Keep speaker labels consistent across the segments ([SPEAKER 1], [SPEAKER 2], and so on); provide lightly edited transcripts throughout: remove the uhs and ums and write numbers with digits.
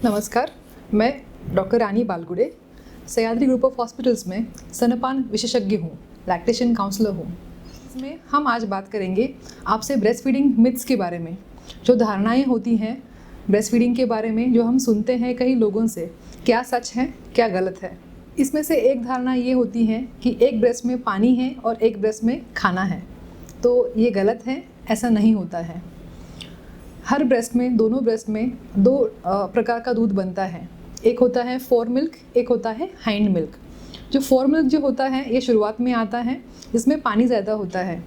[SPEAKER 1] नमस्कार, मैं doctor Rani Balgude Sahyadri group of hospitals में स्तनपान विशेषज्ञ हूँ, लैक्टेशन काउंसलर हूँ। इसमें हम आज बात करेंगे आपसे ब्रेस्ट फीडिंग मिथ्स के बारे में, जो धारणाएं होती हैं ब्रेस्ट फीडिंग के बारे में, जो हम सुनते हैं कई लोगों से, क्या सच है क्या गलत है। इसमें से एक धारणा ये होती है कि एक ब्रेस्ट में पानी है और एक ब्रेस्ट में खाना है, तो ये गलत है, ऐसा नहीं होता है। हर ब्रेस्ट में, दोनों ब्रेस्ट में दो प्रकार का दूध बनता है। एक होता है फोर मिल्क, एक होता है हाइंड मिल्क। जो फोर मिल्क जो होता है ये शुरुआत में आता है, इसमें पानी ज़्यादा होता है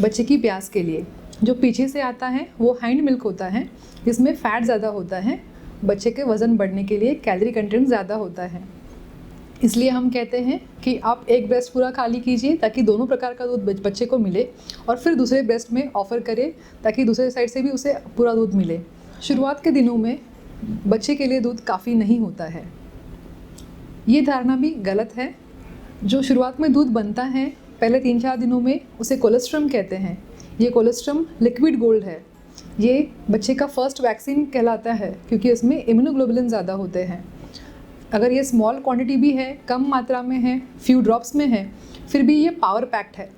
[SPEAKER 1] बच्चे की प्यास के लिए। जो पीछे से आता है वो हाइंड मिल्क होता है, इसमें फ़ैट ज़्यादा होता है, बच्चे के वज़न बढ़ने के लिए कैलोरी कंटेंट ज़्यादा होता है। इसलिए हम कहते हैं कि आप एक ब्रेस्ट पूरा खाली कीजिए ताकि दोनों प्रकार का दूध बच्चे को मिले, और फिर दूसरे ब्रेस्ट में ऑफ़र करें ताकि दूसरे साइड से भी उसे पूरा दूध मिले। शुरुआत के दिनों में बच्चे के लिए दूध काफ़ी नहीं होता है, ये धारणा भी गलत है। जो शुरुआत में दूध बनता है पहले 3-4 दिनों में, उसे कोलेस्ट्रम कहते हैं। ये कोलेस्ट्रम लिक्विड गोल्ड है। ये बच्चे का फर्स्ट वैक्सीन कहलाता है क्योंकि इसमें इम्यूनोग्लोबुलिन ज़्यादा होते हैं। अगर ये स्मॉल क्वांटिटी भी है, कम मात्रा में है, फ्यू ड्रॉप्स में है, फिर भी ये पावर पैक्ड है।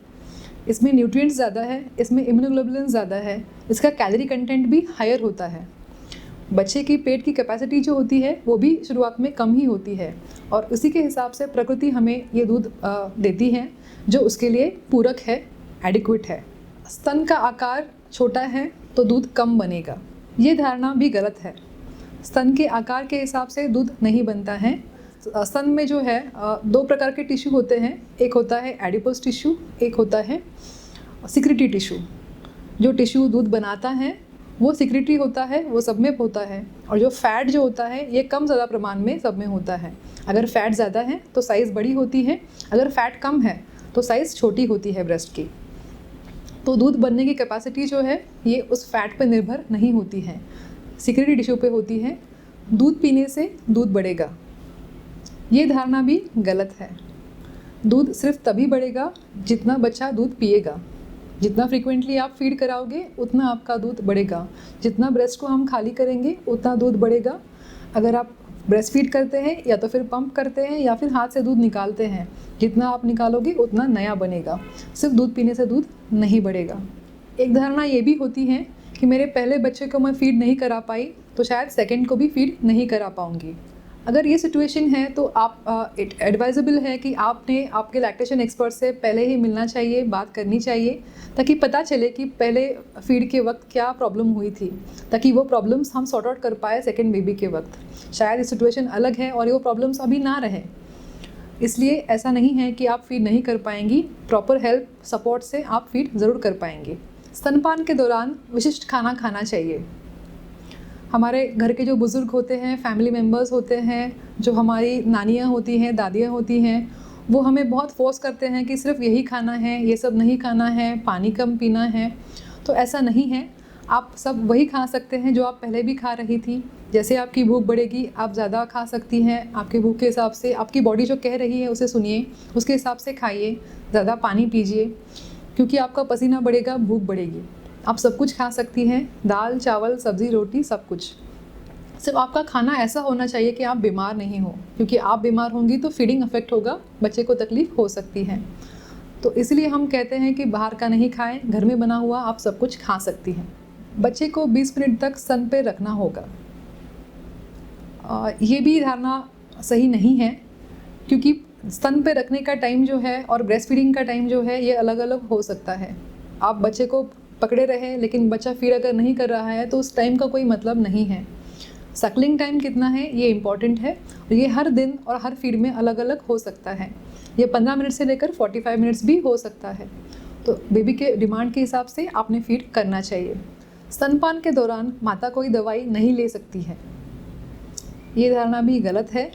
[SPEAKER 1] इसमें न्यूट्रिएंट्स ज़्यादा है, इसमें इम्यूनोग्लोबुलिन ज़्यादा है, इसका कैलोरी कंटेंट भी हायर होता है। बच्चे की पेट की कैपेसिटी जो होती है वो भी शुरुआत में कम ही होती है, और उसी के हिसाब से प्रकृति हमें ये दूध देती है जो उसके लिए पूरक है, एडिक्वेट है। स्तन का आकार छोटा है तो दूध कम बनेगा, ये धारणा भी गलत है। स्तन के आकार के हिसाब से दूध नहीं बनता है। स्तन में जो है 2 प्रकार के टिश्यू होते हैं, एक होता है एडिपोज टिश्यू, एक होता है सिक्रेटरी टिश्यू। जो टिश्यू दूध बनाता है वो सिक्रेटरी होता है, वो सब में होता है, और जो फैट जो होता है ये कम ज़्यादा प्रमाण में सब में होता है। अगर फैट ज़्यादा है तो साइज़ बड़ी होती है, अगर फैट कम है तो साइज़ छोटी होती है ब्रेस्ट की। तो दूध बनने की कैपेसिटी जो है ये उस फैट पर निर्भर नहीं होती है, सिक्रेटरी टिश्यू पे होती है। दूध पीने से दूध बढ़ेगा, ये धारणा भी गलत है। दूध सिर्फ तभी बढ़ेगा जितना बच्चा दूध पिएगा। जितना फ्रीक्वेंटली आप फीड कराओगे उतना आपका दूध बढ़ेगा। जितना ब्रेस्ट को हम खाली करेंगे उतना दूध बढ़ेगा। अगर आप ब्रेस्ट फीड करते हैं या तो फिर पंप करते हैं या फिर हाथ से दूध निकालते हैं, जितना आप निकालोगे उतना नया बनेगा। सिर्फ दूध पीने से दूध नहीं बढ़ेगा। एक धारणा ये भी होती है कि मेरे पहले बच्चे को मैं फ़ीड नहीं करा पाई तो शायद सेकंड को भी फ़ीड नहीं करा पाऊँगी। अगर ये सिचुएशन है तो आप एडवाइजेबल है कि आपने आपके लैक्टेशन एक्सपर्ट से पहले ही मिलना चाहिए, बात करनी चाहिए, ताकि पता चले कि पहले फ़ीड के वक्त क्या प्रॉब्लम हुई थी, ताकि वो प्रॉब्लम्स हम सॉर्ट आउट कर पाए सेकेंड बेबी के वक्त। शायद ये सिचुएशन अलग है और वो प्रॉब्लम्स अभी ना रहें, इसलिए ऐसा नहीं है कि आप फ़ीड नहीं कर पाएंगी। प्रॉपर हेल्प सपोर्ट से आप फ़ीड ज़रूर कर पाएंगी। स्तनपान के दौरान विशिष्ट खाना खाना चाहिए। हमारे घर के जो बुज़ुर्ग होते हैं, फैमिली मेम्बर्स होते हैं, जो हमारी नानियाँ होती हैं, दादियाँ होती हैं, वो हमें बहुत फोर्स करते हैं कि सिर्फ यही खाना है, ये सब नहीं खाना है, पानी कम पीना है। तो ऐसा नहीं है, आप सब वही खा सकते हैं जो आप पहले भी खा रही थी। जैसे आपकी भूख बढ़ेगी आप ज़्यादा खा सकती हैं, आपकी भूख के हिसाब से आपकी बॉडी जो कह रही है उसे सुनिए, उसके हिसाब से खाइए, ज़्यादा पानी पीजिए, क्योंकि आपका पसीना बढ़ेगा, भूख बढ़ेगी। आप सब कुछ खा सकती हैं, दाल चावल सब्ज़ी रोटी सब कुछ। सिर्फ आपका खाना ऐसा होना चाहिए कि आप बीमार नहीं हो, क्योंकि आप बीमार होंगी तो फीडिंग अफेक्ट होगा, बच्चे को तकलीफ़ हो सकती है। तो इसलिए हम कहते हैं कि बाहर का नहीं खाएं, घर में बना हुआ आप सब कुछ खा सकती हैं। बच्चे को 20 मिनट तक स्तन पे रखना होगा। ये भी धारणा सही नहीं है, क्योंकि स्तन पे रखने का टाइम जो है और ब्रेस्ट फीडिंग का टाइम जो है ये अलग अलग हो सकता है। आप बच्चे को पकड़े रहें लेकिन बच्चा फीड अगर नहीं कर रहा है तो उस टाइम का कोई मतलब नहीं है। सकलिंग टाइम कितना है ये इम्पॉर्टेंट है, और ये हर दिन और हर फीड में अलग अलग हो सकता है। ये 15 मिनट से लेकर 45 मिनट्स भी हो सकता है। तो बेबी के डिमांड के हिसाब से आपने फीड करना चाहिए। स्तनपान के दौरान माता कोई दवाई नहीं ले सकती है, ये धारणा भी गलत है।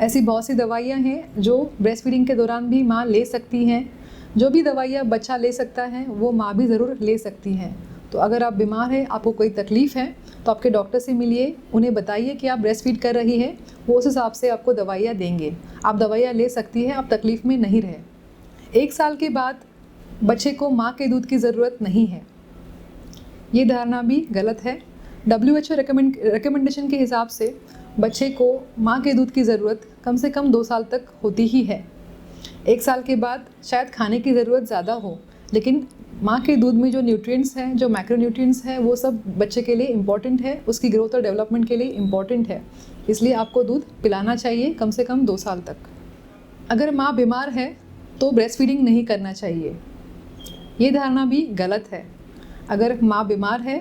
[SPEAKER 1] ऐसी बहुत सी दवाइयाँ हैं जो ब्रेस्ट फीडिंग के दौरान भी माँ ले सकती हैं। जो भी दवाइयाँ बच्चा ले सकता है वो माँ भी ज़रूर ले सकती हैं। तो अगर आप बीमार हैं, आपको कोई तकलीफ़ है, तो आपके डॉक्टर से मिलिए, उन्हें बताइए कि आप ब्रेस्ट फीड कर रही हैं, वो उस हिसाब से आपको दवाइयाँ देंगे। आप दवाइयाँ ले सकती हैं, आप तकलीफ़ में नहीं रहे। 1 साल के बाद बच्चे को माँ के दूध की ज़रूरत नहीं है, ये धारणा भी गलत है। WHO रिकमेंडेशन के हिसाब से बच्चे को माँ के दूध की ज़रूरत कम से कम 2 साल तक होती ही है। 1 साल के बाद शायद खाने की ज़रूरत ज़्यादा हो, लेकिन माँ के दूध में जो न्यूट्रिएंट्स हैं, जो मैक्रोन्यूट्रिएंट्स हैं, वो सब बच्चे के लिए इम्पॉर्टेंट है, उसकी ग्रोथ और डेवलपमेंट के लिए इम्पॉर्टेंट है। इसलिए आपको दूध पिलाना चाहिए कम से कम 2 साल तक। अगर माँ बीमार है तो ब्रेस्ट फीडिंग नहीं करना चाहिए, ये धारणा भी गलत है। अगर माँ बीमार है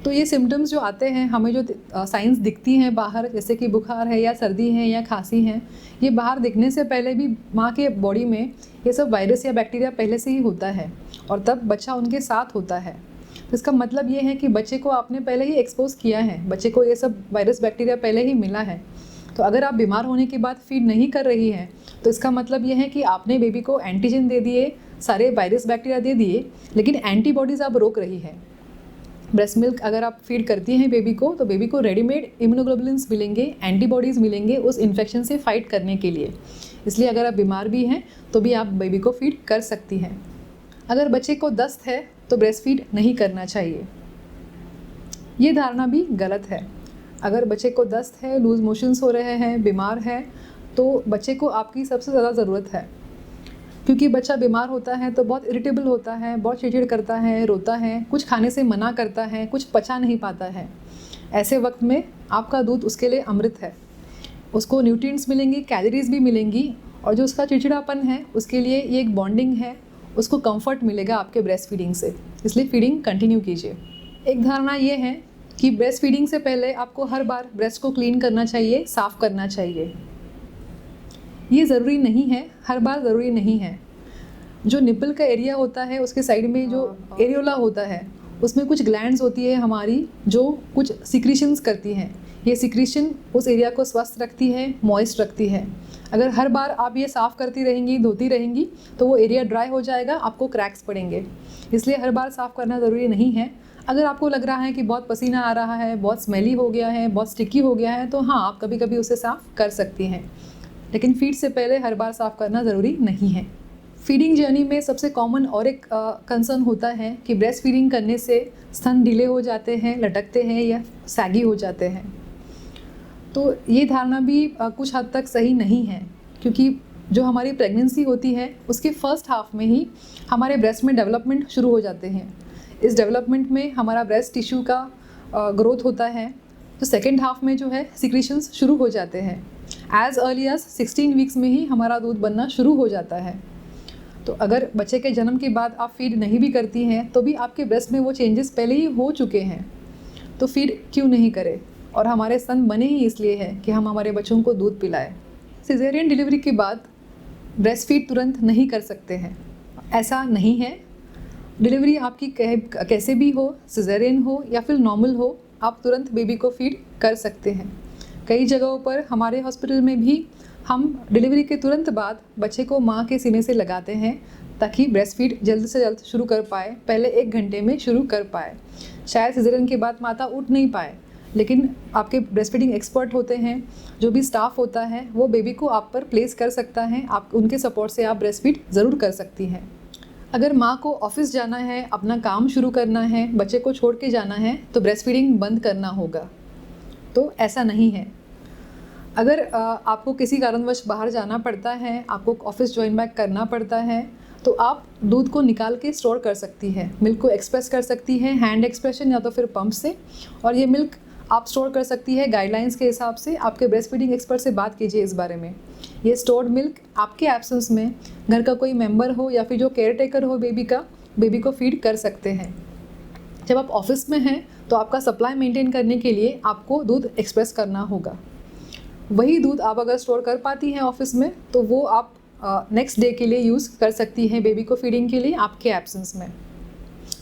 [SPEAKER 1] तो ये सिम्टम्स जो आते हैं, हमें जो साइंस दिखती हैं बाहर, जैसे कि बुखार है या सर्दी है या खांसी है, ये बाहर दिखने से पहले भी माँ के बॉडी में ये सब वायरस या बैक्टीरिया पहले से ही होता है और तब बच्चा उनके साथ होता है। तो इसका मतलब ये है कि बच्चे को आपने पहले ही एक्सपोज किया है, बच्चे को ये सब वायरस बैक्टीरिया पहले ही मिला है। तो अगर आप बीमार होने के बाद फीड नहीं कर रही हैं तो इसका मतलब ये है कि आपने बेबी को एंटीजन दे दिए, सारे वायरस बैक्टीरिया दे दिए, लेकिन एंटीबॉडीज़ आप रोक रही है। ब्रेस्ट मिल्क अगर आप फीड करती हैं बेबी को, तो बेबी को रेडीमेड इम्यूनोग्लोबुलिन्स मिलेंगे, एंटीबॉडीज़ मिलेंगे उस इन्फेक्शन से फाइट करने के लिए। इसलिए अगर आप बीमार भी हैं तो भी आप बेबी को फीड कर सकती हैं। अगर बच्चे को दस्त है तो ब्रेस्ट फीड नहीं करना चाहिए, ये धारणा भी गलत है। अगर बच्चे को दस्त है, लूज़ मोशंस हो रहे हैं, बीमार है, तो बच्चे को आपकी सबसे ज़्यादा ज़रूरत है, क्योंकि बच्चा बीमार होता है तो बहुत इरिटेबल होता है, बहुत चिड़चिड़ करता है, रोता है, कुछ खाने से मना करता है, कुछ पचा नहीं पाता है। ऐसे वक्त में आपका दूध उसके लिए अमृत है, उसको न्यूट्रिएंट्स मिलेंगी, कैलोरीज भी मिलेंगी, और जो उसका चिड़चिड़ापन है उसके लिए ये एक बॉन्डिंग है, उसको कंफर्ट मिलेगा आपके ब्रेस्ट फीडिंग से। इसलिए फीडिंग कंटिन्यू कीजिए। एक धारणा ये है कि ब्रेस्ट फीडिंग से पहले आपको हर बार ब्रेस्ट को क्लीन करना चाहिए, साफ़ करना चाहिए। ये ज़रूरी नहीं है, हर बार ज़रूरी नहीं है। जो निपल का एरिया होता है उसके साइड में जो एरियोला होता है उसमें कुछ ग्लैंड्स होती है हमारी, जो कुछ सिक्रीशंस करती हैं। ये सिक्रीशन उस एरिया को स्वस्थ रखती है, मॉइस्ट रखती है। अगर हर बार आप ये साफ़ करती रहेंगी, धोती रहेंगी, तो वो एरिया ड्राई हो जाएगा, आपको क्रैक्स पड़ेंगे। इसलिए हर बार साफ़ करना ज़रूरी नहीं है। अगर आपको लग रहा है कि बहुत पसीना आ रहा है, बहुत स्मेली हो गया है, बहुत स्टिकी हो गया है, तो हाँ, आप कभी कभी उसे साफ़ कर सकती हैं, लेकिन फीड से पहले हर बार साफ़ करना ज़रूरी नहीं है। फीडिंग जर्नी में सबसे कॉमन और एक कंसर्न होता है कि ब्रेस्ट फीडिंग करने से स्तन ढीले हो जाते हैं, लटकते हैं या सैगी हो जाते हैं। तो ये धारणा भी कुछ हद तक सही नहीं है, क्योंकि जो हमारी प्रेगनेंसी होती है उसके फर्स्ट हाफ में ही हमारे ब्रेस्ट में डेवलपमेंट शुरू हो जाते हैं। इस डेवलपमेंट में हमारा ब्रेस्ट टिश्यू का ग्रोथ होता है, तो सेकेंड हाफ में जो है सिक्रीशंस शुरू हो जाते हैं। एज अर्ली एज 16 वीक्स में ही हमारा दूध बनना शुरू हो जाता है। तो अगर बच्चे के जन्म के बाद आप फीड नहीं भी करती हैं तो भी आपके ब्रेस्ट में वो चेंजेस पहले ही हो चुके हैं, तो फीड क्यों नहीं करें। और हमारे स्तन बने ही इसलिए है कि हम हमारे बच्चों को दूध पिलाएं। सिजेरियन डिलीवरी के बाद ब्रेस्ट फीड तुरंत नहीं कर सकते हैं, ऐसा नहीं है। डिलीवरी आपकी कैसे भी हो, सिजेरियन हो या फिर नॉर्मल हो, आप तुरंत बेबी को फीड कर सकते हैं। कई जगहों पर हमारे हॉस्पिटल में भी हम डिलीवरी के तुरंत बाद बच्चे को माँ के सीने से लगाते हैं ताकि ब्रेस्ट फीड जल्द से जल्द शुरू कर पाए, पहले 1 घंटे में शुरू कर पाए। शायद सिजेरियन के बाद माता उठ नहीं पाए, लेकिन आपके ब्रेस्ट फीडिंग एक्सपर्ट होते हैं, जो भी स्टाफ होता है वो बेबी को आप पर प्लेस कर सकता है। आप उनके सपोर्ट से आप ब्रेस्ट फीड ज़रूर कर सकती हैं। अगर माँ को ऑफिस जाना है, अपना काम शुरू करना है, बच्चे को छोड़ के जाना है, तो ब्रेस्ट फीडिंग बंद करना होगा। तो ऐसा नहीं है। अगर आपको किसी कारणवश बाहर जाना पड़ता है, आपको ऑफिस ज्वाइन बैक करना पड़ता है, तो आप दूध को निकाल के स्टोर कर सकती है, मिल्क को एक्सप्रेस कर सकती है हैंड एक्सप्रेशन या तो फिर पंप से, और ये मिल्क आप स्टोर कर सकती है गाइडलाइंस के हिसाब से। आपके ब्रेस्ट फीडिंग एक्सपर्ट से बात कीजिए इस बारे में। ये स्टोर्ड मिल्क आपके एब्सेंस में घर का कोई मेंबर हो या फिर जो केयर टेकर हो बेबी को फीड कर सकते हैं। जब आप ऑफिस में हैं तो आपका सप्लाई मेंटेन करने के लिए आपको दूध एक्सप्रेस करना होगा। वही दूध आप अगर स्टोर कर पाती हैं ऑफिस में, तो वो आप नेक्स्ट डे के लिए यूज़ कर सकती हैं बेबी को फीडिंग के लिए आपके एब्सेंस में।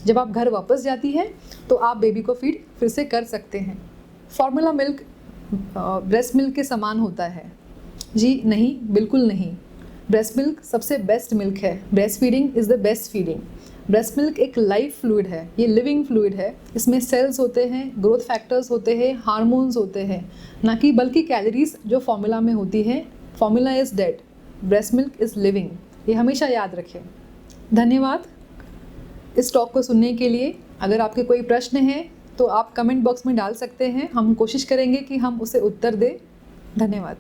[SPEAKER 1] जब आप घर वापस जाती हैं तो आप बेबी को फीड फिर से कर सकते हैं। फॉर्मूला मिल्क ब्रेस्ट मिल्क के समान होता है? जी नहीं, बिल्कुल नहीं। ब्रेस्ट मिल्क सबसे बेस्ट मिल्क है। Breast feeding is the best feeding. Breast milk एक लाइफ फ्लूइड है, ये लिविंग फ्लूइड है। इसमें सेल्स होते हैं, ग्रोथ फैक्टर्स होते हैं, हार्मोन्स होते हैं, ना कि बल्कि कैलोरीज जो फॉर्मूला में होती है। Formula is dead, breast milk is living. ये हमेशा याद रखें। धन्यवाद इस टॉक को सुनने के लिए। अगर आपके कोई प्रश्न हैं तो आप कमेंट बॉक्स में डाल सकते हैं, हम कोशिश करेंगे कि हम उसे उत्तर दें। धन्यवाद।